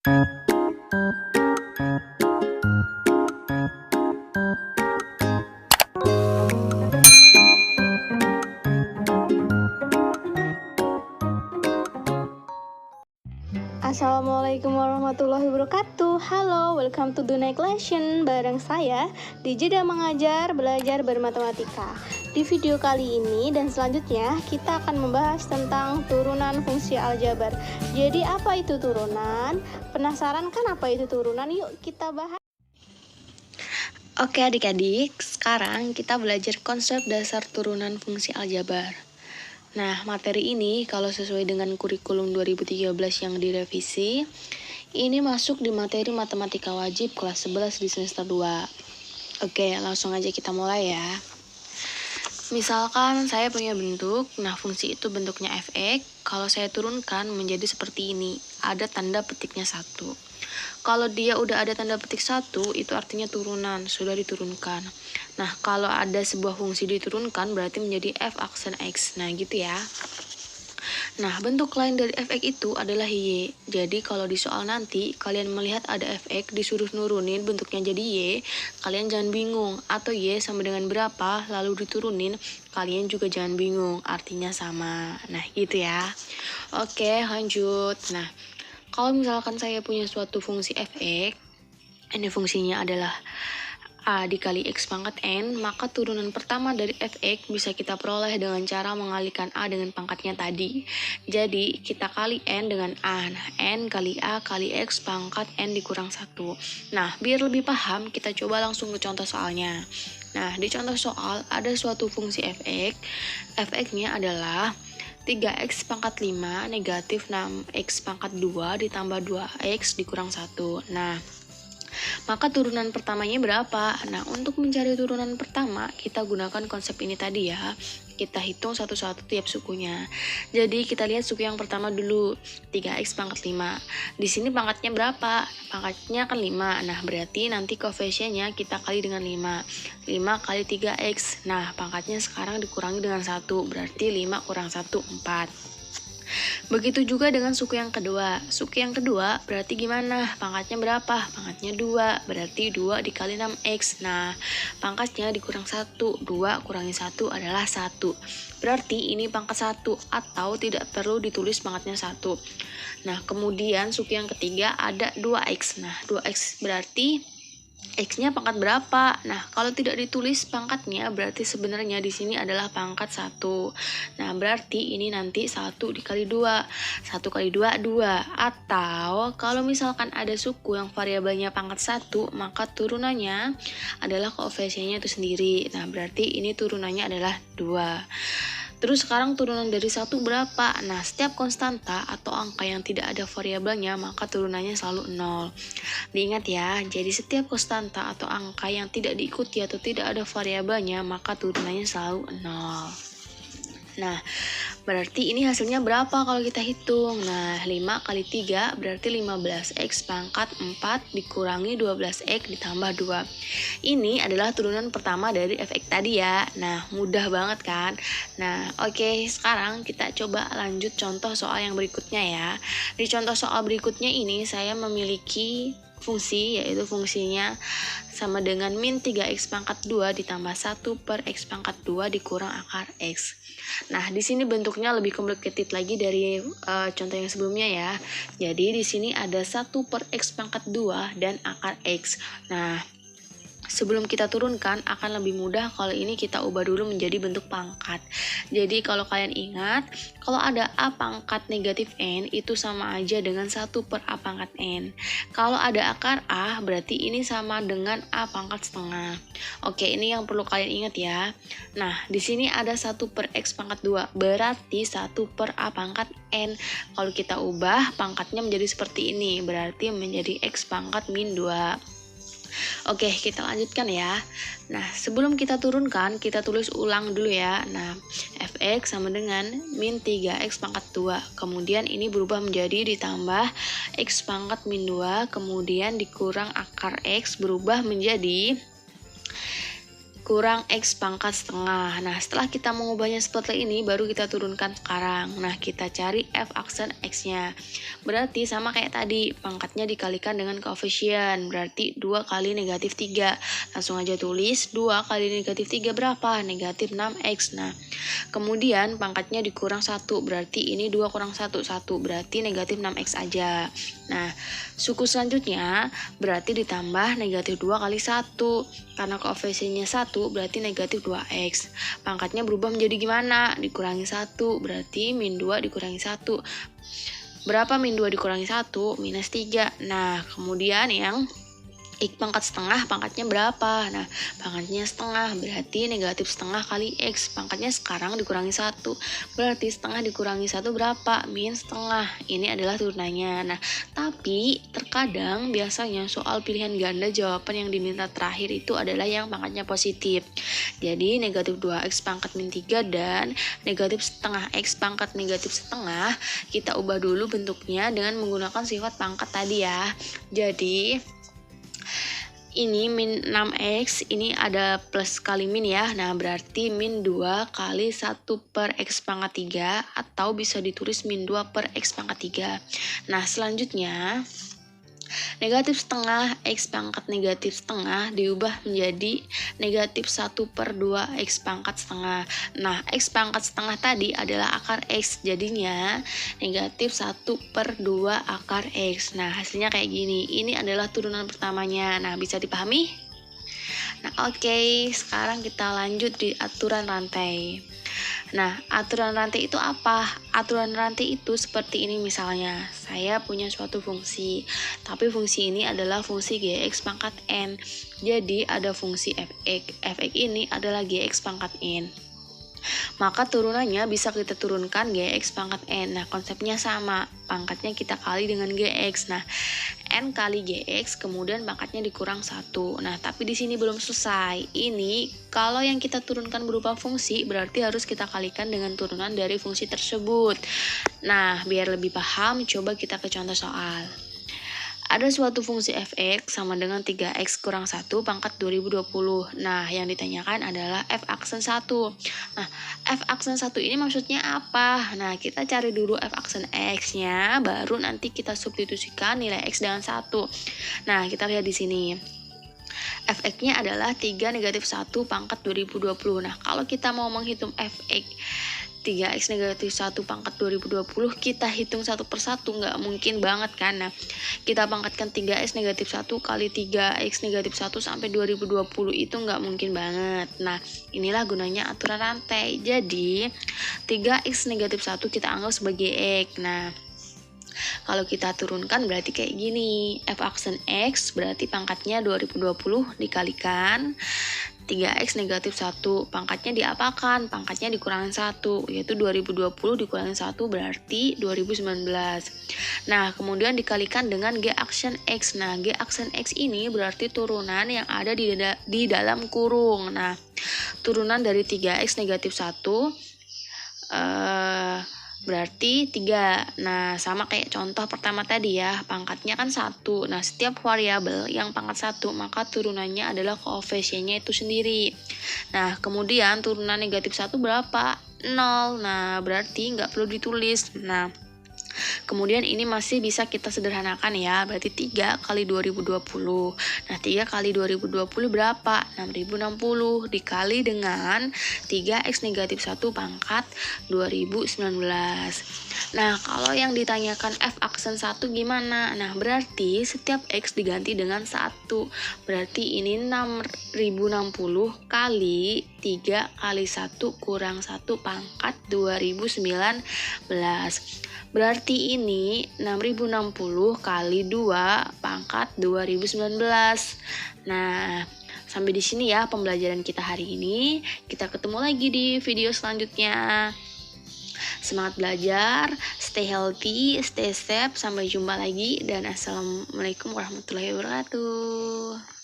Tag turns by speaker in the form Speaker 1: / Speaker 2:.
Speaker 1: Assalamualaikum warahmatullahi wabarakatuh. Halo, welcome to the next lesson bareng saya di Jeda Mengajar Belajar Bermatematika. Di video kali ini dan selanjutnya kita akan membahas tentang turunan fungsi aljabar. Jadi apa itu turunan? Penasaran kan apa itu turunan? Yuk kita bahas.
Speaker 2: Oke adik-adik, sekarang kita belajar konsep dasar turunan fungsi aljabar. Nah, materi ini kalau sesuai dengan kurikulum 2013 yang direvisi, ini masuk di materi matematika wajib kelas 11 di semester 2. Oke, langsung aja kita mulai ya. Misalkan saya punya bentuk, nah fungsi itu bentuknya fx, kalau saya turunkan menjadi seperti ini, ada tanda petiknya 1. Kalau dia udah ada tanda petik 1, itu artinya turunan, sudah diturunkan. Nah, kalau ada sebuah fungsi diturunkan, berarti menjadi f aksen x. Nah, gitu ya. Nah, bentuk lain dari fx itu adalah y. Jadi, kalau di soal nanti, kalian melihat ada fx, disuruh nurunin bentuknya jadi y, kalian jangan bingung. Atau y sama dengan berapa, lalu diturunin, kalian juga jangan bingung. Artinya sama. Nah, gitu ya. Oke, lanjut. Nah, kalau misalkan saya punya suatu fungsi fx, ini fungsinya adalah a dikali x pangkat n, maka turunan pertama dari fx bisa kita peroleh dengan cara mengalihkan a dengan pangkatnya tadi. Jadi, kita kali n dengan a. Nah, n kali a kali x pangkat n dikurang 1. Nah, biar lebih paham, kita coba langsung ke contoh soalnya. Nah, di contoh soal ada suatu fungsi fx. Fx-nya adalah 3x pangkat 5 negatif 6x pangkat 2 ditambah 2x dikurang 1. Nah, maka turunan pertamanya berapa? Nah, untuk mencari turunan pertama, kita gunakan konsep ini tadi ya. Kita hitung satu-satu tiap sukunya. Jadi, kita lihat suku yang pertama dulu, 3x pangkat 5. Di sini pangkatnya berapa? Pangkatnya kan 5. Nah, berarti nanti koefisiennya kita kali dengan 5. 5 kali 3x. Nah, pangkatnya sekarang dikurangi dengan 1. Berarti 5 kurang 1, 4. Begitu juga dengan suku yang kedua. Suku yang kedua berarti gimana? Pangkatnya berapa? Pangkatnya 2. Berarti 2 dikali 6x. Nah, pangkatnya dikurang 1. 2 kurangi 1 adalah 1. Berarti ini pangkat 1 atau tidak perlu ditulis pangkatnya 1. Nah, kemudian suku yang ketiga ada 2x. Nah, 2x berarti x-nya pangkat berapa? Nah, kalau tidak ditulis pangkatnya, berarti sebenarnya di sini adalah pangkat 1. Nah, berarti ini nanti 1 dikali 2. 1 kali 2, 2. Atau, kalau misalkan ada suku yang variabelnya pangkat 1, maka turunannya adalah koefisiennya itu sendiri. Nah, berarti ini turunannya adalah 2. Terus sekarang turunan dari 1 berapa? Nah, setiap konstanta atau angka yang tidak ada variabelnya, maka turunannya selalu 0. Diingat ya, jadi setiap konstanta atau angka yang tidak diikuti atau tidak ada variabelnya, maka turunannya selalu 0. Nah, berarti ini hasilnya berapa kalau kita hitung? Nah, 5 kali 3 berarti 15x pangkat 4 dikurangi 12x ditambah 2. Ini adalah turunan pertama dari fx tadi ya. Nah, mudah banget kan? Nah, oke, sekarang kita coba lanjut contoh soal yang berikutnya ya. Di contoh soal berikutnya ini saya memiliki fungsi, yaitu fungsinya sama dengan min 3x pangkat 2 ditambah 1 per x pangkat 2 dikurang akar x. Nah, di sini bentuknya lebih complicated lagi dari contoh yang sebelumnya ya. Jadi, di sini ada 1 per x pangkat 2 dan akar x. Nah, sebelum kita turunkan akan lebih mudah kalau ini kita ubah dulu menjadi bentuk pangkat. Jadi kalau kalian ingat, kalau ada a pangkat negatif n itu sama aja dengan 1 per a pangkat n. Kalau ada akar a berarti ini sama dengan a pangkat setengah. Oke, ini yang perlu kalian ingat ya. Nah, di sini ada 1 per x pangkat 2 berarti 1 per a pangkat n. Kalau kita ubah pangkatnya menjadi seperti ini, berarti menjadi x pangkat min 2. Oke, kita lanjutkan ya. Nah, sebelum kita turunkan, kita tulis ulang dulu ya. Nah, fx sama dengan min 3x pangkat 2. Kemudian ini berubah menjadi ditambah x pangkat min 2. Kemudian dikurang akar x berubah menjadi kurang X pangkat setengah. Nah, setelah kita mengubahnya seperti ini, baru kita turunkan sekarang. Nah, kita cari F aksen X-nya. Berarti sama kayak tadi, pangkatnya dikalikan dengan koefisien. Berarti 2 kali negatif 3. Langsung aja tulis, 2 kali negatif 3 berapa? Negatif 6X. Nah, kemudian pangkatnya dikurang 1. Berarti ini 2 kurang 1. 1 berarti negatif 6X aja. Nah, suku selanjutnya berarti ditambah negatif 2 kali 1. Karena koefisiennya 1 berarti negatif 2X. Pangkatnya berubah menjadi gimana? Dikurangi 1 berarti min 2 dikurangi 1. Berapa min 2 dikurangi 1? Minus 3. Nah, kemudian yang X pangkat setengah, pangkatnya berapa? Nah, pangkatnya setengah, berarti negatif setengah kali X. Pangkatnya sekarang dikurangi 1. Berarti setengah dikurangi 1 berapa? Min setengah. Ini adalah turunannya. Nah, tapi terkadang biasanya soal pilihan ganda jawaban yang diminta terakhir itu adalah yang pangkatnya positif. Jadi, negatif 2X pangkat min 3 dan negatif setengah X pangkat negatif setengah, kita ubah dulu bentuknya dengan menggunakan sifat pangkat tadi ya. Jadi, ini min 6X, ini ada plus kali min ya. Nah, berarti min 2 kali 1 per X pangkat 3, atau bisa ditulis min 2 per X pangkat 3. Nah, selanjutnya negatif setengah X pangkat negatif setengah diubah menjadi negatif 1 per 2 X pangkat setengah. Nah, X pangkat setengah tadi adalah akar X, jadinya negatif 1 per 2 akar X. Nah, hasilnya kayak gini. Ini adalah turunan pertamanya. Nah, bisa dipahami? Nah, oke, sekarang kita lanjut di aturan rantai. Nah, aturan rantai itu apa? Aturan rantai itu seperti ini misalnya. Saya punya suatu fungsi, tapi fungsi ini adalah fungsi Gx pangkat N. Jadi, ada fungsi fx. Fx ini adalah Gx pangkat N. Maka turunannya bisa kita turunkan Gx pangkat N. Nah, konsepnya sama. Pangkatnya kita kali dengan Gx. Nah, N kali Gx, kemudian pangkatnya dikurang 1. Nah, tapi di sini belum selesai. Ini, kalau yang kita turunkan berupa fungsi, berarti harus kita kalikan dengan turunan dari fungsi tersebut. Nah, biar lebih paham, coba kita ke contoh soal. Ada suatu fungsi fx sama dengan 3x kurang 1 pangkat 2020. Nah, yang ditanyakan adalah f aksen 1. Nah, f aksen 1 ini maksudnya apa? Nah, kita cari dulu f aksen x-nya, baru nanti kita substitusikan nilai x dengan 1. Nah, kita lihat di sini. Fx-nya adalah 3 negatif 1 pangkat 2020. Nah, kalau kita mau menghitung fx 3x negatif 1 pangkat 2020, kita hitung satu per satu, nggak mungkin banget kan. Nah, kita pangkatkan 3x negatif 1 kali 3x negatif 1 sampai 2020, itu nggak mungkin banget. Nah, inilah gunanya aturan rantai. Jadi, 3x negatif 1 kita anggap sebagai x. Nah, kalau kita turunkan berarti kayak gini. F aksen X berarti pangkatnya 2020 dikalikan 3x negatif 1. Pangkatnya diapakan? Pangkatnya dikurangi 1, yaitu 2020 dikurangi 1 berarti 2019. Nah, kemudian dikalikan dengan G aksen X. Nah, G aksen X ini berarti turunan yang ada di dalam kurung. Nah, turunan dari 3x negatif 1 berarti 3. Nah, sama kayak contoh pertama tadi ya, pangkatnya kan 1. Nah, setiap variabel yang pangkat 1, maka turunannya adalah koefisiennya itu sendiri. Nah, kemudian turunan negatif 1 berapa? 0. Nah, berarti nggak perlu ditulis. Nah, kemudian ini masih bisa kita sederhanakan ya, berarti 3 kali 2020. Nah, 3 kali 2020 berapa? 6060 dikali dengan 3x negatif 1 pangkat 2019. Nah, kalau yang ditanyakan f aksen 1 gimana? Nah, berarti setiap x diganti dengan 1. Berarti ini 6060 kali 3 kali 1 kurang 1 pangkat 2019. Berarti ini 6060 kali 2 pangkat 2019. Nah, sampai di sini ya pembelajaran kita hari ini. Kita ketemu lagi di video selanjutnya. Semangat belajar, stay healthy, stay safe, sampai jumpa lagi, dan assalamualaikum warahmatullahi wabarakatuh.